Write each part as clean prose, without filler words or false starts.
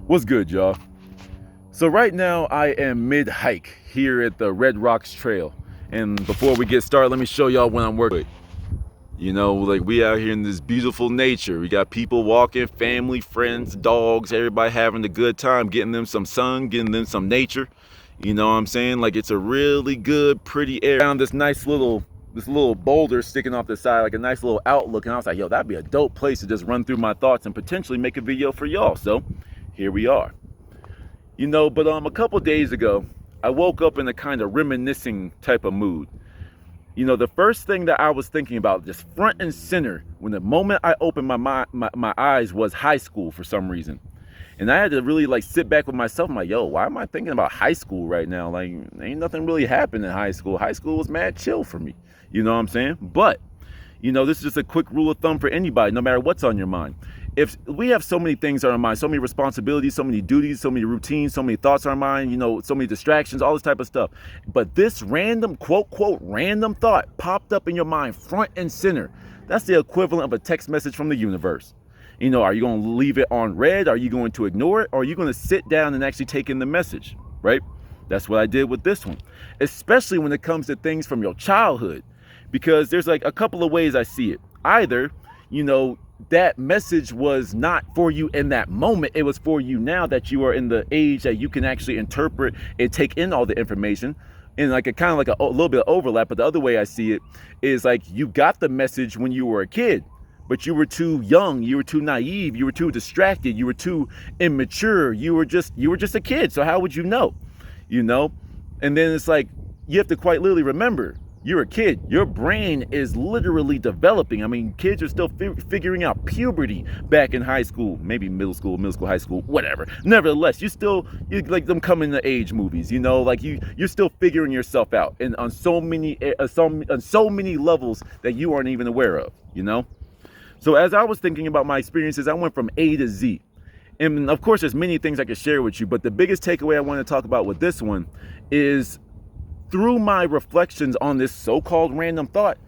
What's good, y'all? So right now I am mid-hike here at the Red Rocks Trail. And before we get started, let me show y'all what I'm working with. You know, like we out here in this beautiful nature. We got people walking, family, friends, dogs, everybody having a good time, getting them some sun, getting them some nature. You know what I'm saying? Like it's a really good, pretty area. Found this little boulder sticking off the side, like a nice little outlook. And I was like, yo, that'd be a dope place to just run through my thoughts and potentially make a video for y'all. So here we are. You know, but a couple days ago, I woke up in a kind of reminiscing type of mood. You know, the first thing that I was thinking about, just front and center, when the moment I opened my eyes, was high school for some reason. And I had to really like sit back with myself. I'm like, yo, why am I thinking about high school right now? Like, ain't nothing really happened in high school. High school was mad chill for me. You know what I'm saying? But, you know, this is just a quick rule of thumb for anybody, no matter what's on your mind. If we have so many things on our mind, so many responsibilities, so many duties, so many routines, so many thoughts on our mind, you know, so many distractions, all this type of stuff. But this random, quote, random thought popped up in your mind front and center. That's the equivalent of a text message from the universe. You know, are you going to leave it on red? Are you going to ignore it? Or are you going to sit down and actually take in the message, right? That's what I did with this one, especially when it comes to things from your childhood, because there's like a couple of ways I see it. Either, you know, that message was not for you in that moment. It was for you now that you are in the age that you can actually interpret and take in all the information. And like a kind of like a little bit of overlap. But the other way I see it is like you got the message when you were a kid, but you were too young, you were too naive, you were too distracted, you were too immature, you were just a kid. So how would you know? You know? And then it's like you have to quite literally remember, you're a kid. Your brain is literally developing. I mean, kids are still figuring out puberty back in high school, maybe middle school, high school, whatever. Nevertheless, you like them coming to age movies, you know, like you're still figuring yourself out, and on so many levels that you aren't even aware of, you know. So as I was thinking about my experiences, I went from A to Z. And of course, there's many things I could share with you, but the biggest takeaway I want to talk about with this one is through my reflections on this so-called random thought,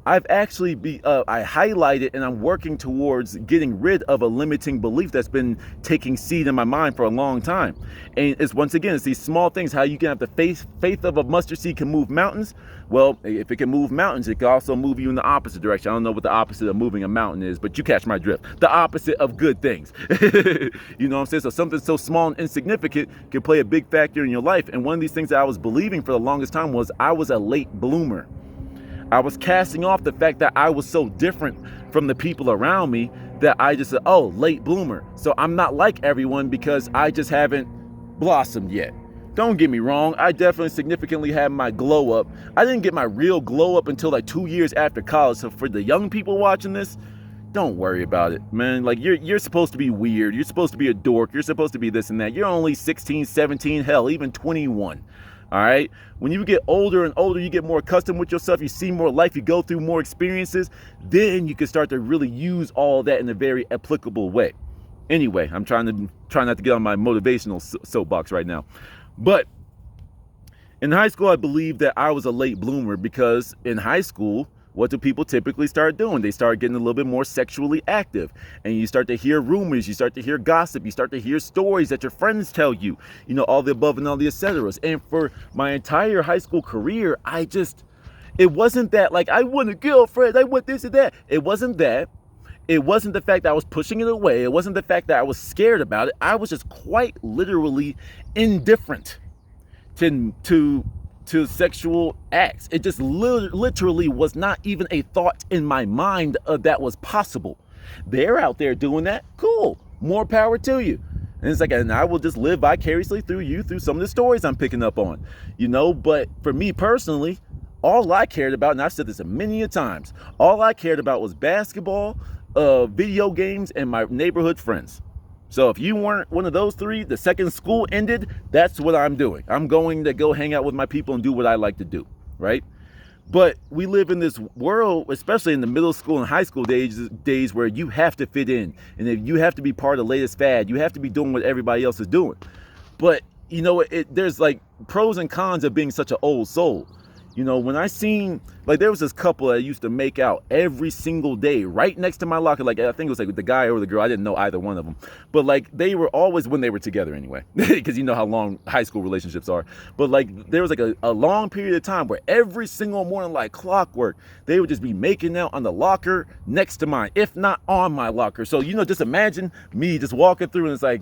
I've actually I highlighted and I'm working towards getting rid of a limiting belief that's been taking seed in my mind for a long time. And it's once again, it's these small things, how you can have the faith of a mustard seed can move mountains. Well, if it can move mountains, it can also move you in the opposite direction. I don't know what the opposite of moving a mountain is, but you catch my drift. The opposite of good things. You know what I'm saying? So something so small and insignificant can play a big factor in your life. And one of these things that I was believing for the longest time was I was a late bloomer. I was casting off the fact that I was so different from the people around me that I just said, oh, late bloomer. So I'm not like everyone because I just haven't blossomed yet. Don't get me wrong. I definitely significantly had my glow up. I didn't get my real glow up until like 2 years after college. So for the young people watching this, don't worry about it, man. Like you're supposed to be weird. You're supposed to be a dork. You're supposed to be this and that. You're only 16, 17, hell, even 21. All right. When you get older and older, you get more accustomed with yourself. You see more life. You go through more experiences. Then you can start to really use all that in a very applicable way. Anyway, I'm trying not to get on my motivational soapbox right now. But in high school, I believed that I was a late bloomer because in high school, what do people typically start doing? They start getting a little bit more sexually active, and you start to hear rumors, you start to hear gossip, you start to hear stories that your friends tell you, you know, all the above and all the et ceteras. And for my entire high school career, it wasn't that like I want a girlfriend, I want this and that. It wasn't that. It wasn't the fact that I was pushing it away. It wasn't the fact that I was scared about it. I was just quite literally indifferent to sexual acts. It just literally was not even a thought in my mind that was possible. They're out there doing that. Cool. More power to you. And it's like, and I will just live vicariously through you, through some of the stories I'm picking up on, you know. But for me personally, all I cared about, and I've said this many a times, all I cared about was basketball, video games, and my neighborhood friends. So if you weren't one of those three, the second school ended, that's what I'm doing. I'm going to go hang out with my people and do what I like to do, right? But we live in this world, especially in the middle school and high school days where you have to fit in. And if you have to be part of the latest fad, you have to be doing what everybody else is doing. But, you know, there's like pros and cons of being such an old soul. You know, when I seen, like, there was this couple that used to make out every single day right next to my locker. Like, I think it was like the guy or the girl. I didn't know either one of them. But, like, they were always, when they were together anyway, because you know how long high school relationships are. But, like, there was like a long period of time where every single morning, like clockwork, they would just be making out on the locker next to mine, if not on my locker. So, you know, just imagine me just walking through and it's like,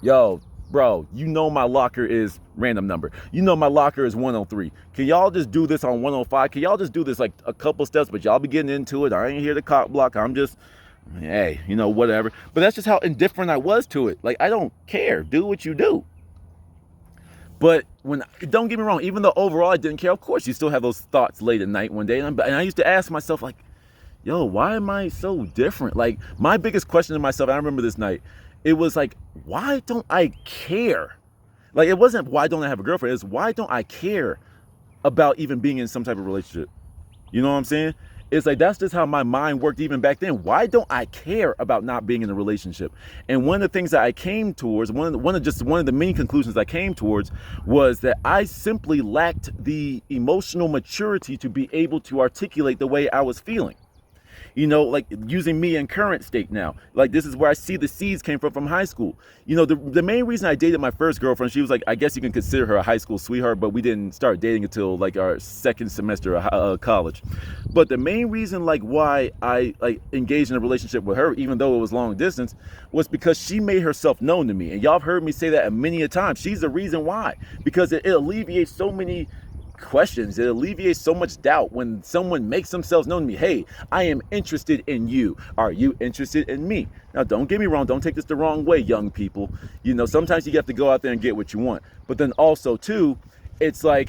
yo, bro, you know my locker is random number. You know my locker is 103. Can y'all just do this on 105? Can y'all just do this like a couple steps, but y'all be getting into it? I ain't here to cock block. I'm just, hey, you know, whatever. But that's just how indifferent I was to it. Like, I don't care. Do what you do. But don't get me wrong, even though overall I didn't care, of course, you still have those thoughts late at night one day. And I used to ask myself, like, yo, why am I so different? Like, my biggest question to myself, I remember this night, it was like, why don't I care? Like, it wasn't why don't I have a girlfriend, it's why don't I care about even being in some type of relationship? You know what I'm saying? It's like, that's just how my mind worked even back then. Why don't I care about not being in a relationship? And one of the things that I came towards, one of the many conclusions I came towards was that I simply lacked the emotional maturity to be able to articulate the way I was feeling. You know, like using me in current state now, like this is where I see the seeds came from high school. You know, the main reason I dated my first girlfriend, she was like, I guess you can consider her a high school sweetheart, but we didn't start dating until like our second semester of college. But the main reason like why I like engaged in a relationship with her, even though it was long distance, was because she made herself known to me. And y'all have heard me say that many a time. She's the reason why, because it alleviates so many questions. It alleviates so much doubt when someone makes themselves known to me. Hey, I am interested in you. Are you interested in me? Now, don't get me wrong. Don't take this the wrong way, young people. You know, sometimes you have to go out there and get what you want. But then also, too, it's like,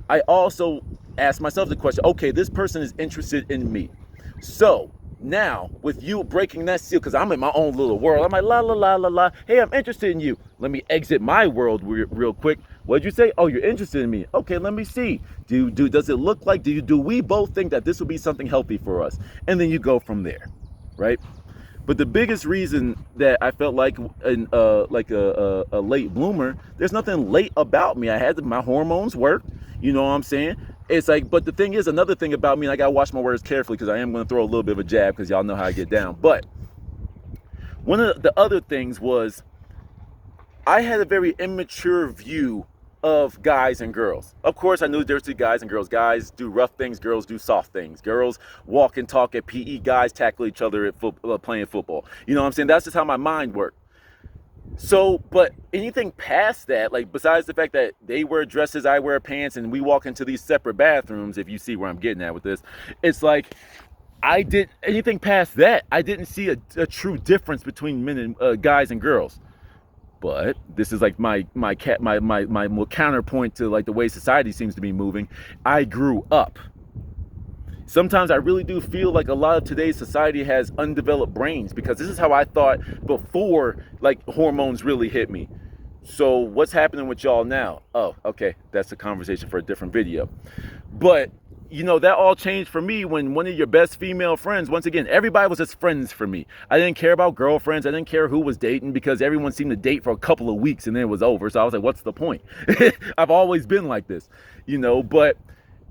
I also ask myself the question, okay, this person is interested in me. So now, with you breaking that seal, because I'm in my own little world, I'm like, la, la, la, la, la. Hey, I'm interested in you. Let me exit my world real quick. What'd you say? Oh, you're interested in me. Okay, let me see. Does it look like, do we both think that this will be something healthy for us? And then you go from there, right? But the biggest reason that I felt like a late bloomer, there's nothing late about me. I had my hormones work, you know what I'm saying? It's like, but the thing is, another thing about me, and I gotta watch my words carefully because I am gonna throw a little bit of a jab because y'all know how I get down. But one of the other things was I had a very immature view of guys and girls. Of course, I knew there's two guys and girls. Guys do rough things, girls do soft things. Girls walk and talk at PE, guys tackle each other at playing football. You know what I'm saying? That's just how my mind worked. So, but anything past that, like besides the fact that they wear dresses, I wear pants, and we walk into these separate bathrooms, if you see where I'm getting at with this, it's like, anything past that, I didn't see a true difference between men and guys and girls. But this is like my counterpoint to like the way society seems to be moving. I grew up. Sometimes I really do feel like a lot of today's society has undeveloped brains, because this is how I thought before like hormones really hit me. So what's happening with y'all now? Oh, okay, that's a conversation for a different video. But you know, that all changed for me when one of your best female friends, once again, everybody was just friends for me. I didn't care about girlfriends. I didn't care who was dating, because everyone seemed to date for a couple of weeks and then it was over. So I was like, what's the point? I've always been like this, you know, but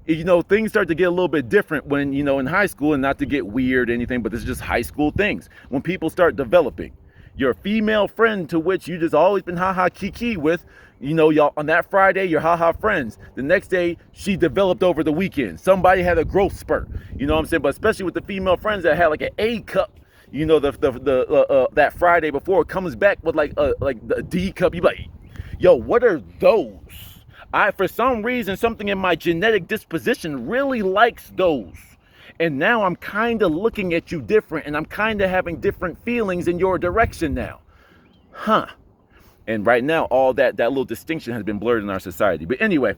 you know, things start to get a little bit different when, you know, in high school, and not to get weird or anything, but this is just high school things. When people start developing, your female friend to which you just always been ha-ha kiki with, you know, y'all on that Friday, you're ha-ha friends. The next day, she developed over the weekend. Somebody had a growth spurt, you know what I'm saying? But especially with the female friends that had like an A cup, you know, that Friday before, it comes back with like the D cup. You like, yo, what are those? For some reason, something in my genetic disposition really likes those. And now I'm kind of looking at you different, and I'm kind of having different feelings in your direction now. Huh. And right now, all that little distinction has been blurred in our society. But anyway,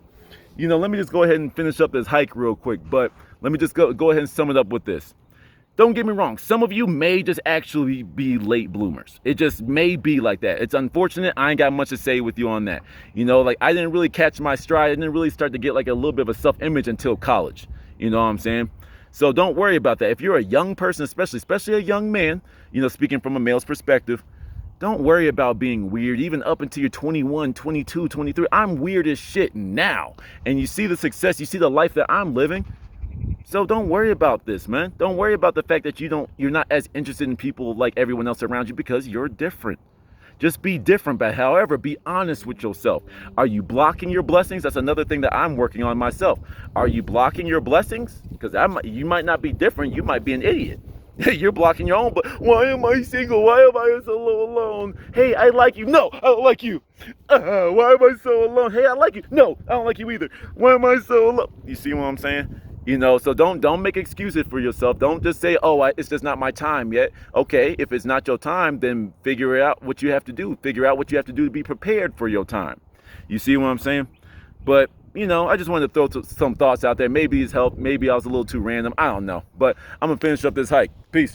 you know, let me just go ahead and finish up this hike real quick. But let me just go ahead and sum it up with this. Don't get me wrong. Some of you may just actually be late bloomers. It just may be like that. It's unfortunate. I ain't got much to say with you on that. You know, like I didn't really catch my stride. I didn't really start to get like a little bit of a self-image until college. You know what I'm saying? So don't worry about that. If you're a young person, especially a young man, you know, speaking from a male's perspective, Don't worry about being weird, even up until you're 21, 22, 23. I'm weird as shit now. And you see the success, you see the life that I'm living. So don't worry about this, man. Don't worry about the fact that you're not as interested in people like everyone else around you, because you're different. Just be different, but however, be honest with yourself. Are you blocking your blessings? That's another thing that I'm working on myself. Are you blocking your blessings? Because you might not be different. You might be an idiot. You're blocking your own, but why am I single? Why am I so alone? Hey, I like you. No, I don't like you. Why am I so alone? Hey, I like you. No, I don't like you either. Why am I so alone? You see what I'm saying? You know, so don't make excuses for yourself. Don't just say, oh, it's just not my time yet. Okay, if it's not your time, then figure out what you have to do. Figure out what you have to do to be prepared for your time. You see what I'm saying? But, you know, I just wanted to throw some thoughts out there. Maybe it's helped. Maybe I was a little too random. I don't know. But I'm going to finish up this hike. Peace.